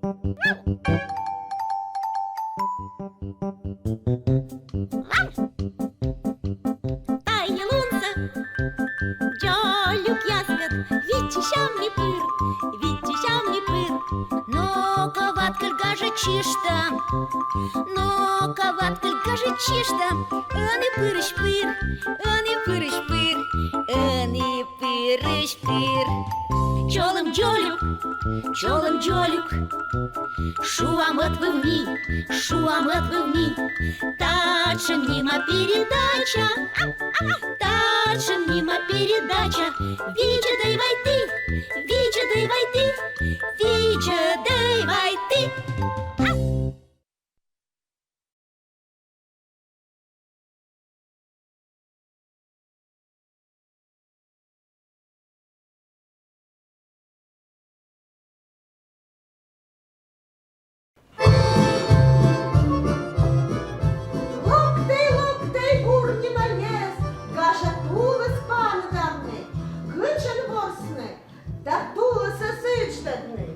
Тає лунце, джолюк ясвят, відчищав мій пир, відчищав мій пир. Ну, коваткаль гаже чишта, ну, коваткаль гаже чишта, ани пириш пир, ани пириш пир, ани пириш пир. Чолом джолюк, шуамет вы в ней, тачем мимо передача, тачем мимо передача. Вича дай войти, Вича дай войти, Вича дай войти. Локтей, бурні наєс, каже тулес пан гарний, гичен ворсне, та тулеса сичтадний.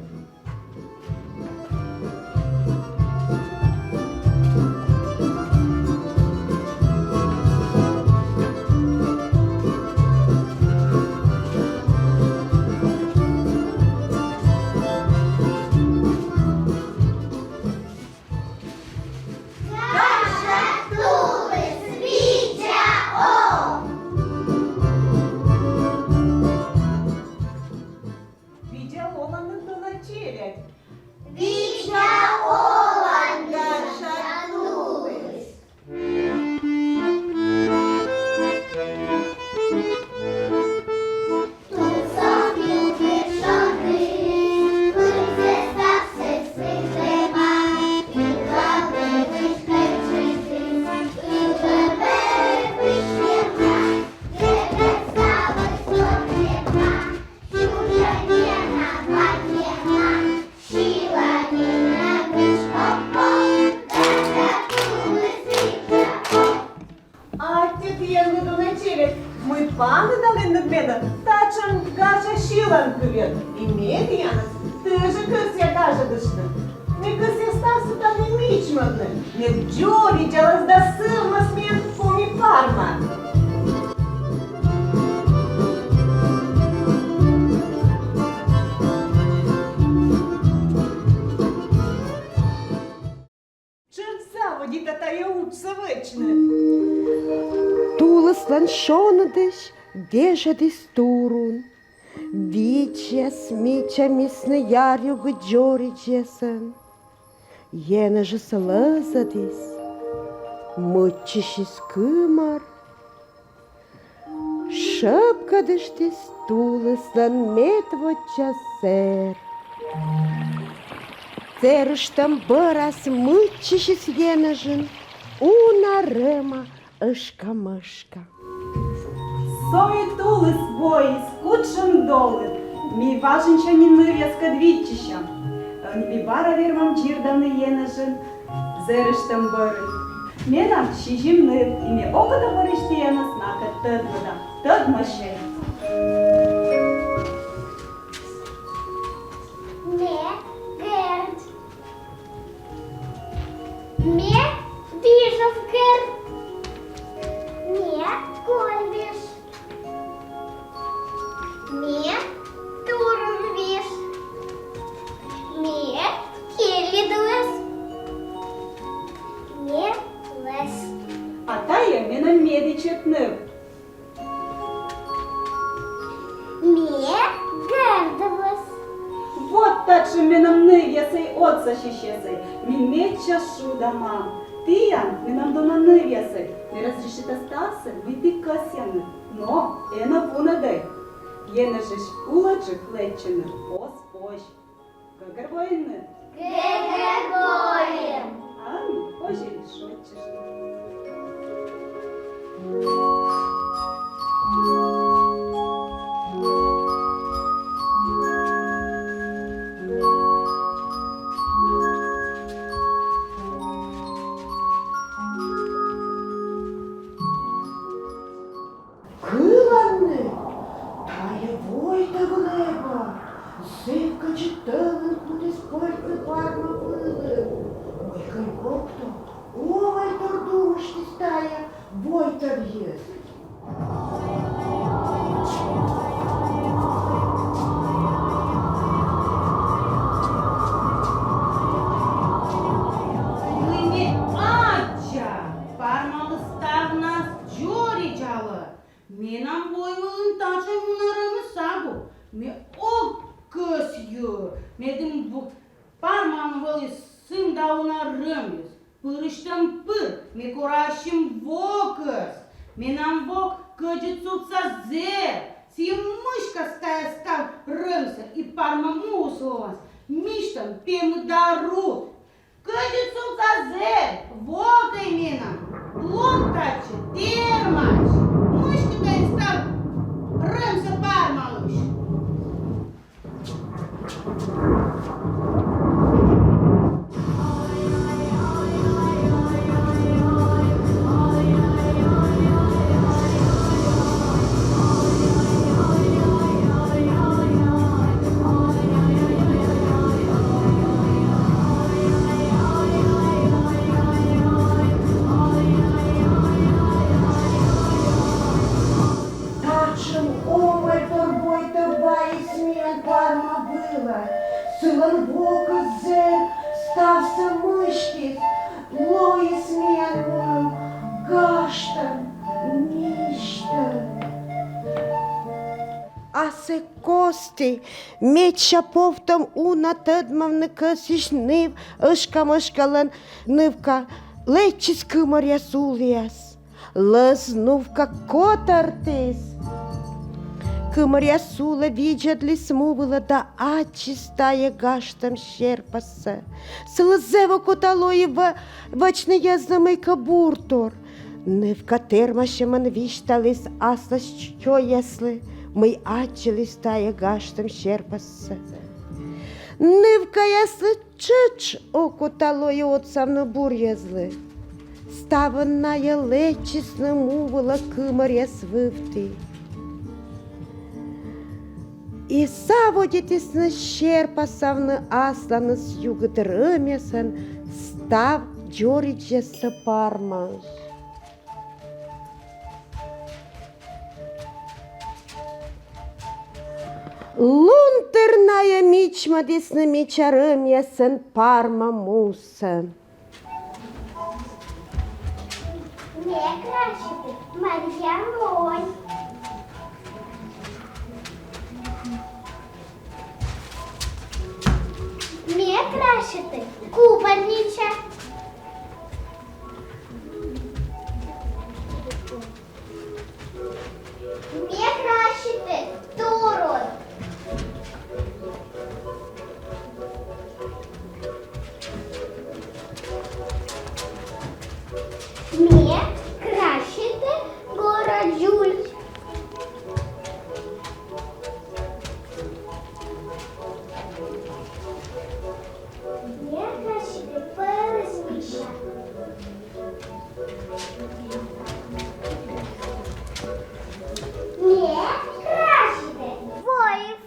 Ми пани дали над медом, тачем гаже шилан кывет. И медианас, ты же кыс я гаже дышны. Не кыс я стався там не мичманны. Не джори джалас да сылма смен фуми фарма. Черца водіта та я учся вечне. Tulas lanšonadis, diežadis turun, vičias mičiamis nejārju gudžoridžiesan, jenažas lazadis, mučišis kymar, šapkadaštis tulas lan metvočas ser. Cerștam băras mučišis jenažin, una rema, Ишка-мишка. Сої тули свої, скучен доли, мій важенчані нев'язка двічища. Мій бара вірвам джірдавни єнежин, зерештем бери. Менам щижім нив, і мій окода боришті єнес накат тедвода, тедмашей. Ме герд, ме біжов герд. Мне кольбиш, мне турунвиш, мне келидуес, мне лес. А та є менам медичет нив. Мне гердовес. Вот так же менам нив єсей отца щещесей, мій меча шудама. Тиян, менам дома нив єсей. Не разрешита стасе, вийти касяни, но ена пунадей. Єне жиш уладжик лечене, оспощ. Гагербойне. Гегербоєм. Ами, ожель шотчиш. Киланне, та є войта в небо, зивка читален кудись сколько парма было. Ой, как-то, ой, тордушки стая, бой-то есть. Mâine acea, parma stavna Giorigeală. Mi n-am voi întace una rămăsabu. Mi o căsiu. Mi din parma am voi să-mi dau una rămâs. Pârâște-m pâr. Mi corașim vocăs. Mi n-am voc căgețuța zer. Si mâșcă staia stav rămsă. I parma musovas. Miștă-m pe mădarut. Căgețuța zer. Vocăi mina. Lomtace. Termaci. Мышка-то стал рымся пар, малыш. Тачем, ой, торбой-то бай, смен парма было. Сылан бока зер, стався мышкис, лой смен был, гаштан, ништан. А се кости, меча повтам уна тъдмавна късиш нив, ышка-мышкалан нивка, лечис кымаря сулияс, лъзнувка котартис. Кымаря сула видят ли смувала да ачи стая гаштам шерпаса, слъзева коталои въчна язамайка буртор. Нивка термашеман вишталис аслас чо ясли, мой ачили стая гаштам шерпаса. Нивка ясли чыч окоталои отсавна бур язли. Ставанная лечисна мувала кымаря свывти. И саводитис на шерпасавны асланы с югыт рымясан став джориджеса пармаш. Лунтерная мичма дисна мича рымясан парма муса. Не красити, Мар'я мой. Не красити, купальниця. Не красити, турон. Не красити, городюль. Не красити, перезвіща. Не красити, воїв.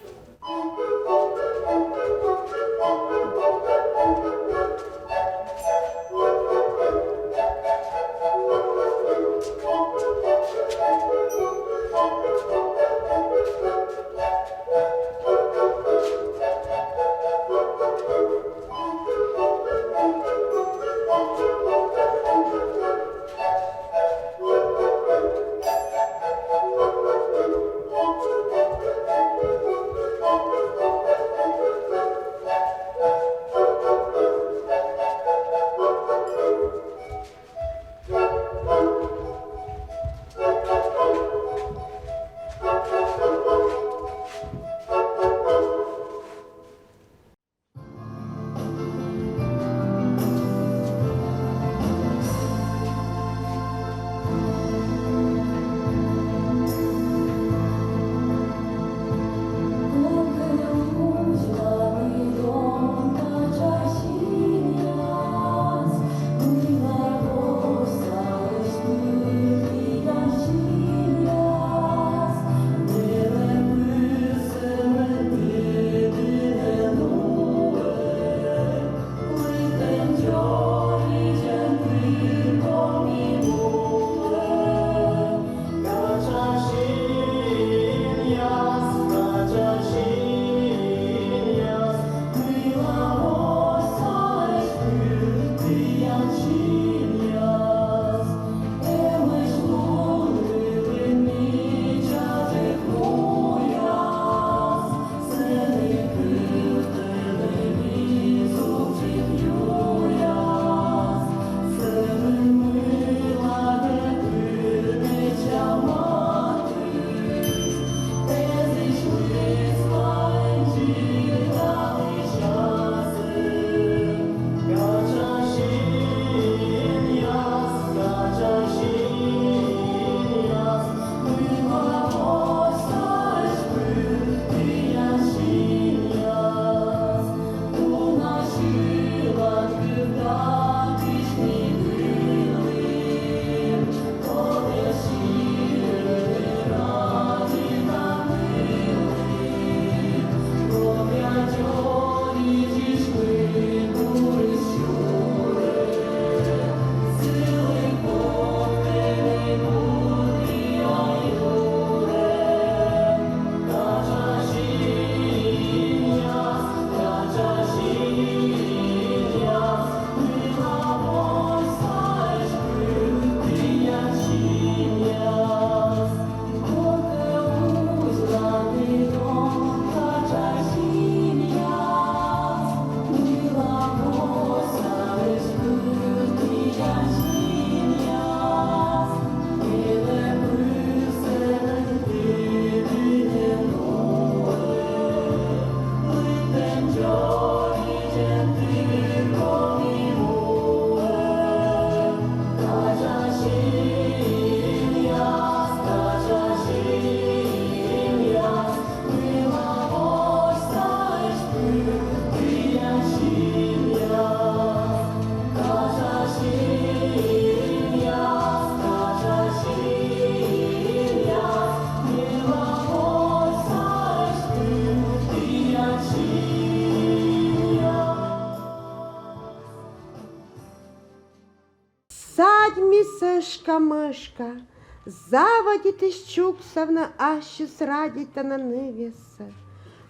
Сашка-мышка, заводите Чуксовна, аще срадите на невеса,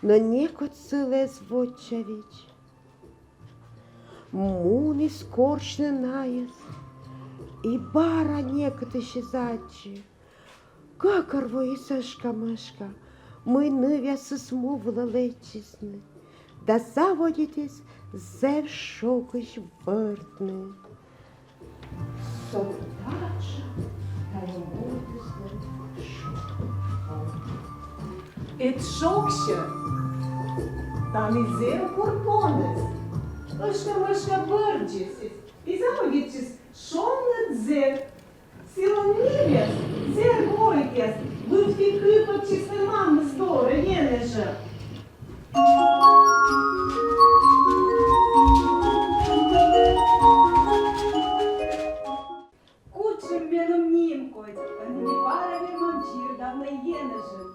но некот силе звучавич. Муни скорчне наес, и бара некот исчезачи. Как рвой Сашка-мышка, мы невеса смувла лечисны, да заводитесь зевшокось вертны. Солдача, та й мовисне Et šokšķa, tam ir zero purpones. Ăștia bărgesis, izaugicis šomnat zer, silonīvies, zer goities, lūdki kypačis ne mammas dora jeneža. Kučim vienam nīmkoj, un viņi pārēvi man čirdām ne jeneža.